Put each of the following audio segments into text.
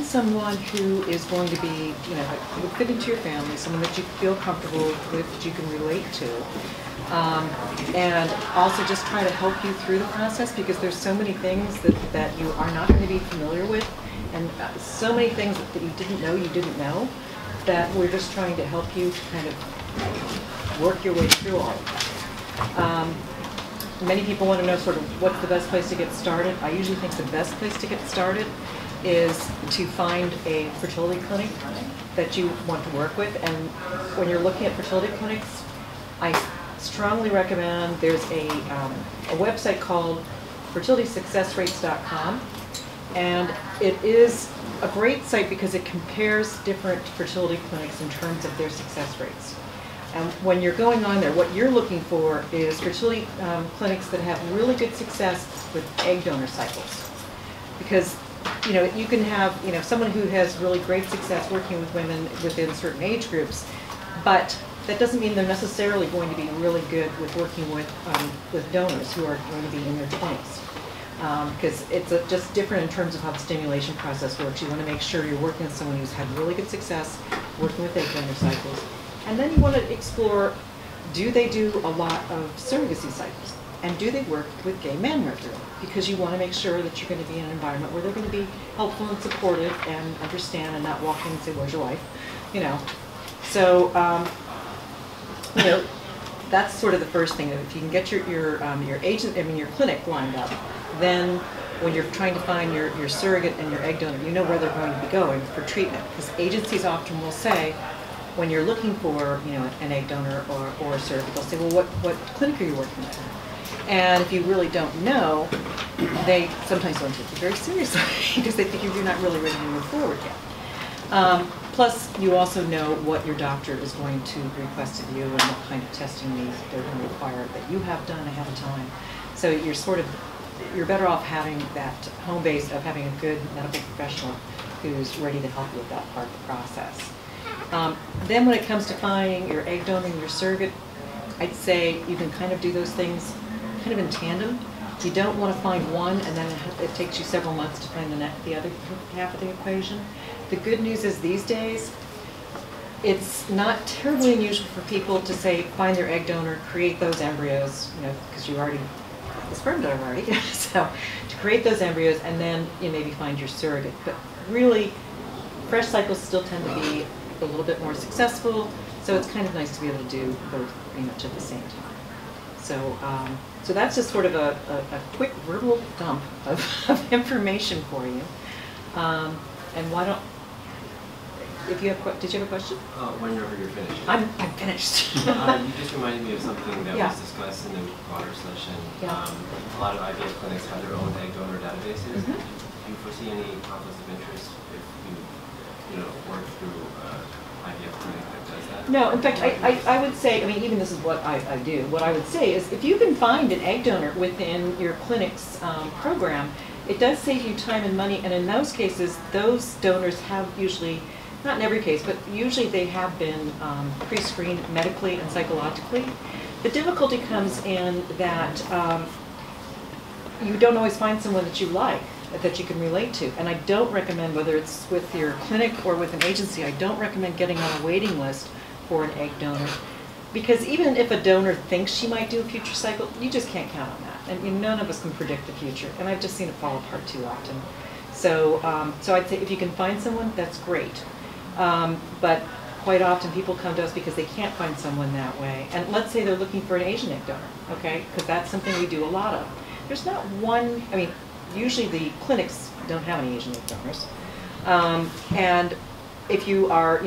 someone who is going to be, that would fit into your family, someone that you feel comfortable with, that you can relate to. And also just try to help you through the process, because there's so many things that you are not going to be familiar with, and so many things that you didn't know, that we're just trying to help you to kind of work your way through all of that. Many people want to know sort of what's the best place to get started. I usually think the best place to get started is to find a fertility clinic that you want to work with. And when you're looking at fertility clinics, I strongly recommend, there's a website called fertilitysuccessrates.com, and it is a great site because it compares different fertility clinics in terms of their success rates. And when you're going on there, what you're looking for is fertility clinics that have really good success with egg donor cycles. Because you can have someone who has really great success working with women within certain age groups, but that doesn't mean they're necessarily going to be really good with working with donors who are going to be in their 20s. Because it's just different in terms of how the stimulation process works. You want to make sure you're working with someone who's had really good success working with egg donor cycles. And then you want to explore, do they do a lot of surrogacy cycles? And do they work with gay men regularly? Because you want to make sure that you're going to be in an environment where they're going to be helpful and supportive and understand, and not walk in and say, "Where's your wife?" So, that's sort of the first thing. If you can get your clinic lined up, then when you're trying to find your surrogate and your egg donor, you know where they're going to be going for treatment. Because agencies often will say, when you're looking for an egg donor or a surrogate, they'll say, well, what clinic are you working with? And if you really don't know, they sometimes don't take you very seriously because they think you're not really ready to move forward yet. Plus, you also know what your doctor is going to request of you and what kind of testing they're going to require that you have done ahead of time. So you're better off having that home base of having a good medical professional who's ready to help you with that part of the process. Then when it comes to finding your egg donor and your surrogate, I'd say you can kind of do those things kind of in tandem. You don't want to find one and then it takes you several months to find the other half of the equation. The good news is these days, it's not terribly unusual for people to say, find their egg donor, create those embryos, because you already have the sperm donor already, so to create those embryos, and then you maybe find your surrogate. But really, fresh cycles still tend to be a little bit more successful, so it's kind of nice to be able to do both pretty much at the same time. So that's just sort of a quick verbal dump of information for you. And why don't, did you have a question? Whenever you're finished. I'm finished. You just reminded me of something that was discussed in the broader session. Yeah. A lot of IVF clinics have their own egg donor databases. Mm-hmm. Do you foresee any conflicts of interest if you work through IVF clinic that does that? No, in fact, I would say, even this is what I do. What I would say is, if you can find an egg donor within your clinic's program, it does save you time and money, and in those cases, those donors have usually, not in every case, but usually they have been pre-screened medically and psychologically. The difficulty comes in that you don't always find someone that you like, that you can relate to. And I don't recommend, whether it's with your clinic or with an agency, I don't recommend getting on a waiting list for an egg donor. Because even if a donor thinks she might do a future cycle, you just can't count on that. And none of us can predict the future. And I've just seen it fall apart too often. So, so I'd say if you can find someone, that's great. But quite often people come to us because they can't find someone that way. And let's say they're looking for an Asian egg donor, okay? Because that's something we do a lot of. There's not one, usually the clinics don't have any Asian egg donors. And if you are,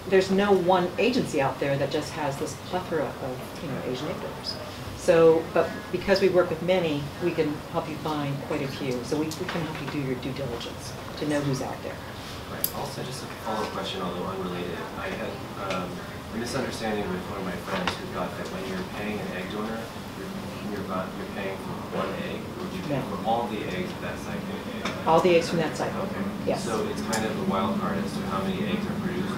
there's no one agency out there that just has this plethora of, Asian egg donors. So, but because we work with many, we can help you find quite a few. So we can help you do your due diligence to know who's out there. Right. Also, just a follow-up question, although unrelated. I had a misunderstanding with one of my friends who thought that when you're paying an egg donor, you're paying for one egg, or you pay for all the eggs of that cycle? All the eggs from that cycle. Okay. Yes. So it's kind of a wild card as to how many eggs are produced?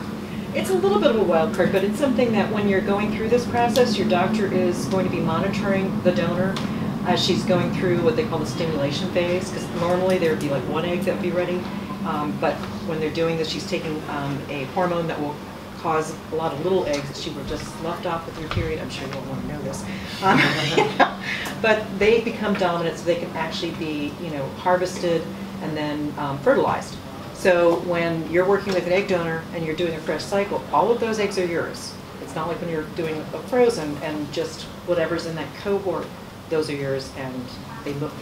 It's a little bit of a wild card, but it's something that when you're going through this process, your doctor is going to be monitoring the donor as she's going through what they call the stimulation phase, because normally there would be like one egg that would be ready, But when they're doing this, she's taking a hormone that will cause a lot of little eggs that she would just sloughed off with your period. I'm sure you won't want to know this. But they become dominant, so they can actually be, harvested and then fertilized. So when you're working with an egg donor and you're doing a fresh cycle, all of those eggs are yours. It's not like when you're doing a frozen and just whatever's in that cohort, those are yours, and they look.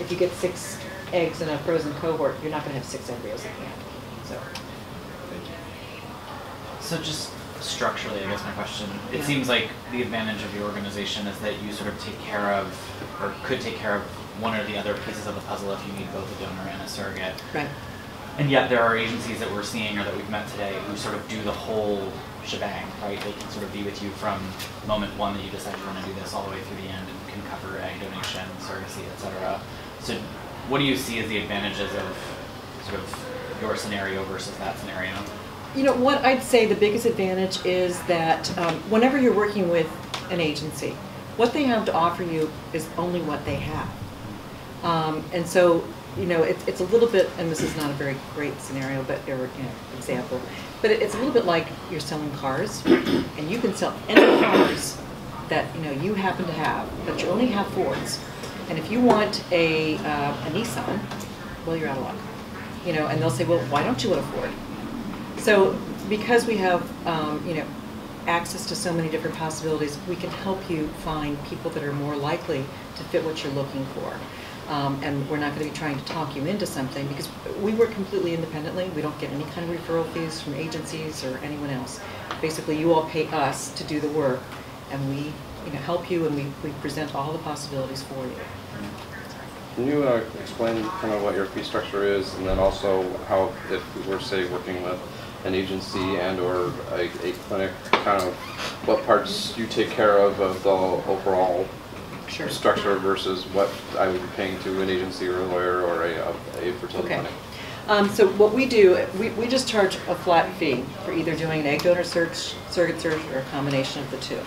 If you get 6 eggs in a frozen cohort, you're not going to have 6 embryos at the end. So. So just structurally, I guess my question, it Yeah. seems like the advantage of your organization is that you sort of take care of, or could take care of one or the other pieces of the puzzle if you need both a donor and a surrogate. Right. And yet there are agencies that we're seeing or that we've met today who sort of do the whole shebang, right? They can sort of be with you from moment one that you decide you want to do this all the way through the end and can cover egg donation, surrogacy, etc. So what do you see as the advantages of sort of your scenario versus that scenario? What I'd say the biggest advantage is that whenever you're working with an agency, what they have to offer you is only what they have. And so, it's a little bit, and this is not a very great scenario, but or example, but it's a little bit like you're selling cars, and you can sell any cars that you happen to have, but you only have Fords. And if you want a Nissan, well, you're out of luck. And they'll say, well, why don't you want a Ford? So because we have, access to so many different possibilities, we can help you find people that are more likely to fit what you're looking for. And we're not going to be trying to talk you into something because we work completely independently. We don't get any kind of referral fees from agencies or anyone else. Basically, you all pay us to do the work, and we help you, and we present all the possibilities for you. Can you explain kind of what your fee structure is, and then also how, if we were, say, working with an agency and or a clinic, kind of what parts you take care of the overall Sure. structure versus what I would be paying to an agency or a lawyer or a fertility clinic? So what we do, we just charge a flat fee for either doing an egg donor search, surrogate search, or a combination of the two.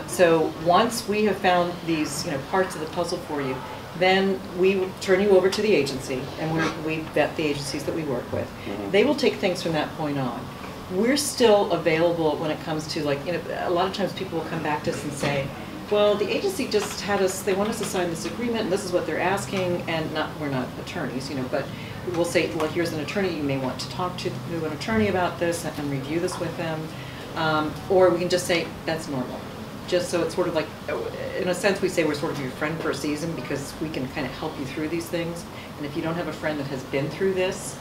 So once we have found these parts of the puzzle for you, then we turn you over to the agency, and we vet the agencies that we work with. Mm-hmm. They will take things from that point on. We're still available when it comes to a lot of times people will come back to us and say, well, the agency just had us, they want us to sign this agreement, and this is what they're asking, and we're not attorneys, but we'll say, well, here's an attorney, you may want to talk to an attorney about this and review this with them. Or we can just say, that's normal. Just so it's sort of like, in a sense, we say we're sort of your friend for a season because we can kind of help you through these things. And if you don't have a friend that has been through this,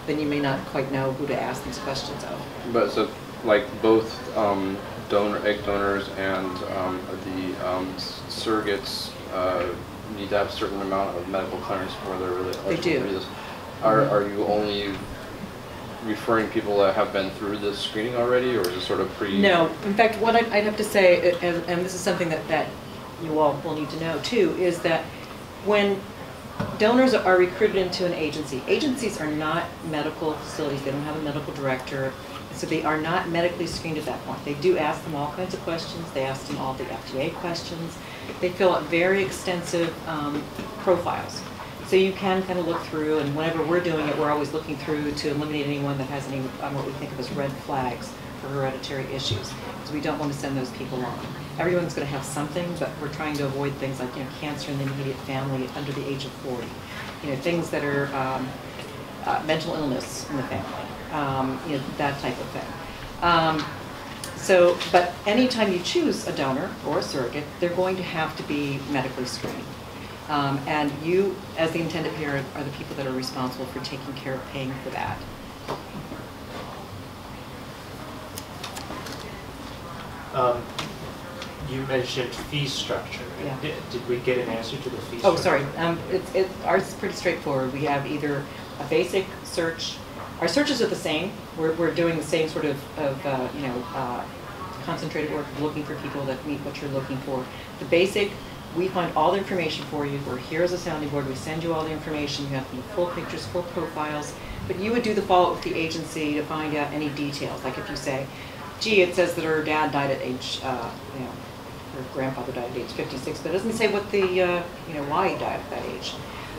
then you may not quite know who to ask these questions of. But so, like both egg donors and the surrogates need to have a certain amount of medical clearance before they're really eligible They do. to do this. Are you only referring people that have been through this screening already, or is it sort of pre? No. In fact, what I'd have to say, and this is something that you all will need to know too, is that when donors are recruited into an agency, agencies are not medical facilities. They don't have a medical director. So they are not medically screened at that point. They do ask them all kinds of questions. They ask them all the FDA questions. They fill out very extensive profiles. So you can kind of look through, and whenever we're doing it, we're always looking through to eliminate anyone that has any what we think of as red flags for hereditary issues, because we don't want to send those people on. Everyone's going to have something, but we're trying to avoid things like cancer in the immediate family under the age of 40, things that are mental illness in the family, that type of thing. But anytime you choose a donor or a surrogate, they're going to have to be medically screened. And you, as the intended parent, are the people that are responsible for taking care of paying for that. You mentioned fee structure. Yeah. Did we get an answer to the fee structure? Oh, sorry. Ours is pretty straightforward. We have either a basic search. Our searches are the same. We're doing the same sort of concentrated work, looking for people that meet what you're looking for. The basic, we find all the information for you. We're here as a sounding board. We send you all the information. You have the full pictures, full profiles. But you would do the follow-up with the agency to find out any details. Like if you say, gee, it says that her dad died at age, her grandfather died at age 56, but it doesn't say what the, why he died at that age.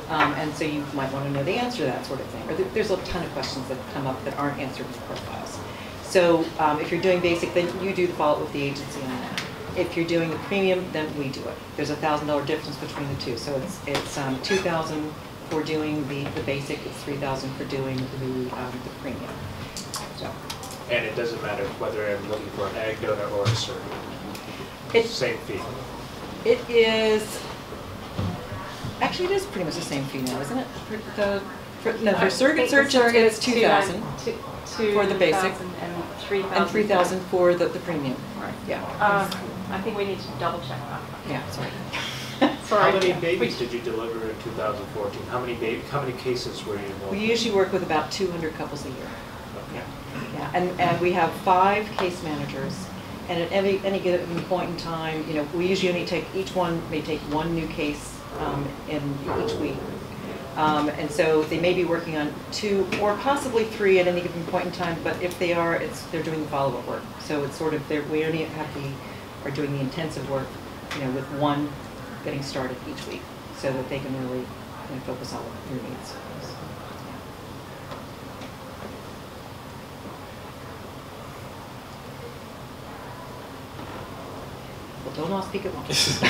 And so you might want to know the answer to that sort of thing. Or there's a ton of questions that come up that aren't answered with profiles. So if you're doing basic, then you do the follow-up with the agency on that. If you're doing the premium, then we do it. There's a $1,000 difference between the two. So it's $2,000 for doing the basic, it's $3,000 for doing the premium. So. And it doesn't matter whether I'm looking for an egg donor or a surrogate. Same fee. It is, actually it is pretty much the same fee now, isn't it? For surrogate search, it's $2,000 for the basic. And $3,000 for the premium. Right. Yeah. I think we need to double check that. Yeah, sorry. How many babies did you deliver in 2014? How many cases were you involved We in? usually work with about 200 couples a year. Okay. Yeah, and we have 5 case managers, and at any given point in time, we usually only take, each one may take 1 new case in each week. And so they may be working on 2 or possibly 3 at any given point in time, but if they are, they're doing the follow-up work. So it's sort of, we only are doing the intensive work, with 1 getting started each week, so that they can really focus on your needs. Well, don't all speak at once. Did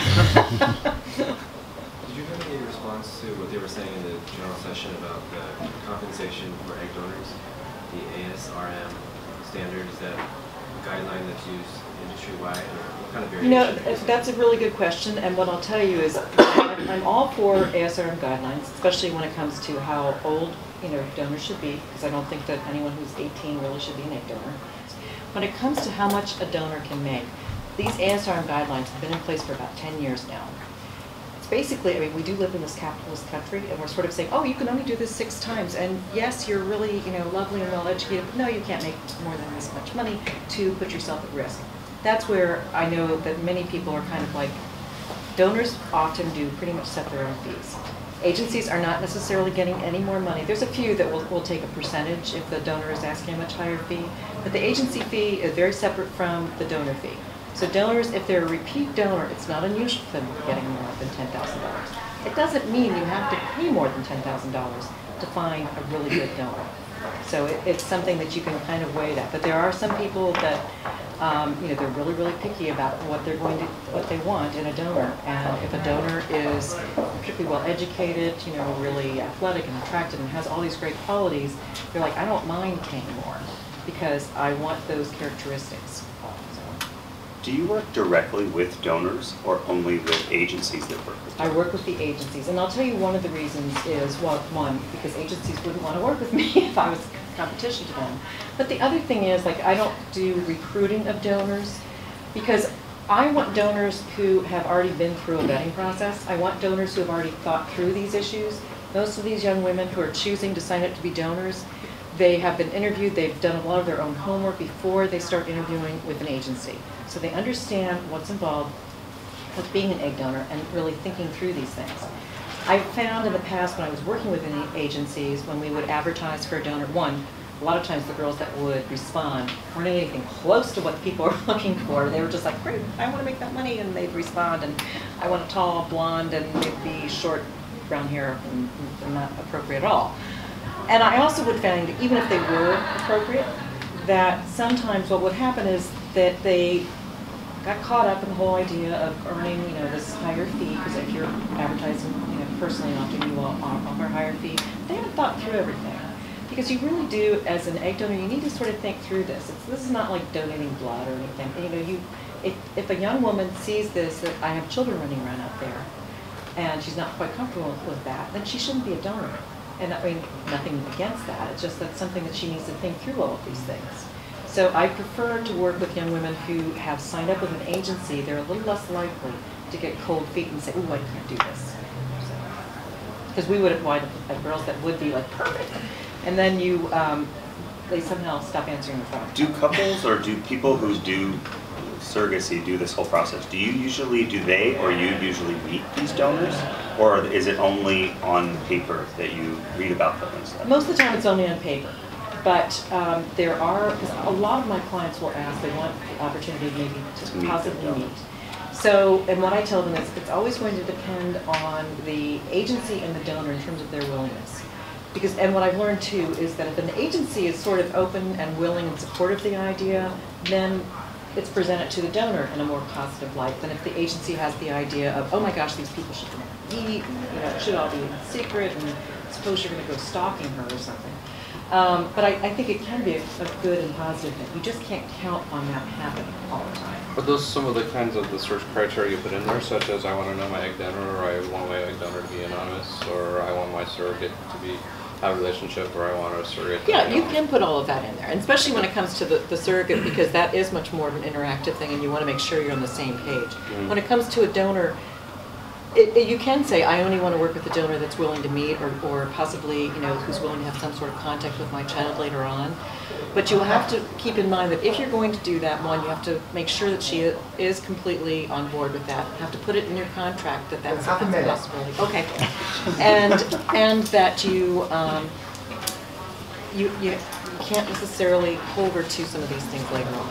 you have any response to what they were saying in the general session about the compensation for egg donors? The ASRM standard, is that a guideline that's used industry-wide, or what kind of variation? That's a really good question, and what I'll tell you is I'm all for ASRM guidelines, especially when it comes to how old donors should be, because I don't think that anyone who's 18 really should be an egg donor. When it comes to how much a donor can make, these ASRM guidelines have been in place for about 10 years now. It's basically, we do live in this capitalist country, and we're sort of saying, oh, you can only do this 6 times, and yes, you're really, lovely and well-educated, but no, you can't make more than this much money to put yourself at risk. That's where I know that many people are kind of like, donors often do pretty much set their own fees. Agencies are not necessarily getting any more money. There's a few that will take a percentage if the donor is asking a much higher fee, but the agency fee is very separate from the donor fee. So donors, if they're a repeat donor, it's not unusual for them getting more than $10,000. It doesn't mean you have to pay more than $10,000 to find a really good donor. So it's something that you can kind of weigh that. But there are some people that, they're really, really picky about what they want in a donor. And if a donor is particularly well educated, really athletic and attractive and has all these great qualities, they're like, I don't mind paying more because I want those characteristics. Do you work directly with donors or only with agencies that work with donors? I work with the agencies, and I'll tell you one of the reasons is, well, one, because agencies wouldn't want to work with me if I was competition to them. But the other thing is, I don't do recruiting of donors because I want donors who have already been through a vetting process. I want donors who have already thought through these issues. Most of these young women who are choosing to sign up to be donors, they have been interviewed, they've done a lot of their own homework before they start interviewing with an agency. So they understand what's involved with being an egg donor and really thinking through these things. I've found in the past when I was working with agencies, when we would advertise for a donor, a lot of times the girls that would respond weren't anything close to what people were looking for. They were just like, great, I want to make that money, and they'd respond, and I want a tall blonde, and they'd be short brown hair and not appropriate at all. And I also would find, even if they were appropriate, that sometimes what would happen is that they got caught up in the whole idea of earning, this higher fee, because if you're advertising, personally, often you will offer a higher fee. They haven't thought through everything, because you really do, as an egg donor, you need to sort of think through this. This is not like donating blood or anything. If a young woman sees this, that I have children running around out there, and she's not quite comfortable with that, then she shouldn't be a donor. And nothing against that. It's just that's something that she needs to think through all of these things. So I prefer to work with young women who have signed up with an agency. They're a little less likely to get cold feet and say, "Ooh, I can't do this." Because we would wind up with girls that would be like perfect, and then they somehow stop answering the phone. Do couples or do people who do surrogacy do this whole process? Do you usually meet these donors, or is it only on paper that you read about them and stuff? Most of the time it's only on paper, but because a lot of my clients will ask, they want the opportunity maybe to possibly meet. So, and what I tell them is it's always going to depend on the agency and the donor in terms of their willingness. Because, and what I've learned too is that if an agency is sort of open and willing and supportive of the idea, then it's presented to the donor in a more positive light than if the agency has the idea of, oh my gosh, these people should come and eat, and, it should all be in secret, and suppose you're going to go stalking her or something. But I think it can be a good and positive thing. You just can't count on that happening all the time. But those some of the kinds of the search criteria you put in there, such as I want to know my egg donor, or I want my egg donor to be anonymous, or I want my surrogate to have a relationship, or I want a surrogate. Yeah, you can put all of that in there, and especially when it comes to the surrogate, because that is much more of an interactive thing, and you want to make sure you're on the same page. When it comes to a donor, you can say, I only want to work with a donor that's willing to meet, or possibly, who's willing to have some sort of contact with my child later on. But you'll have to keep in mind that if you're going to do that, one, you have to make sure that she is completely on board with that. You have to put it in your contract that that's a possibility. Okay. And that you can't necessarily hold her to some of these things later on.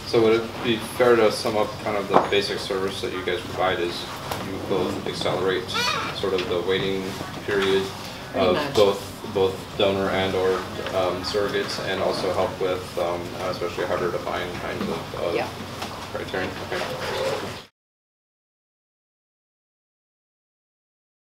So would it be fair to sum up kind of the basic service that you guys provide is you both accelerate sort of the waiting period of both donor and or surrogates, and also help with especially harder to find kinds of criterion? Okay.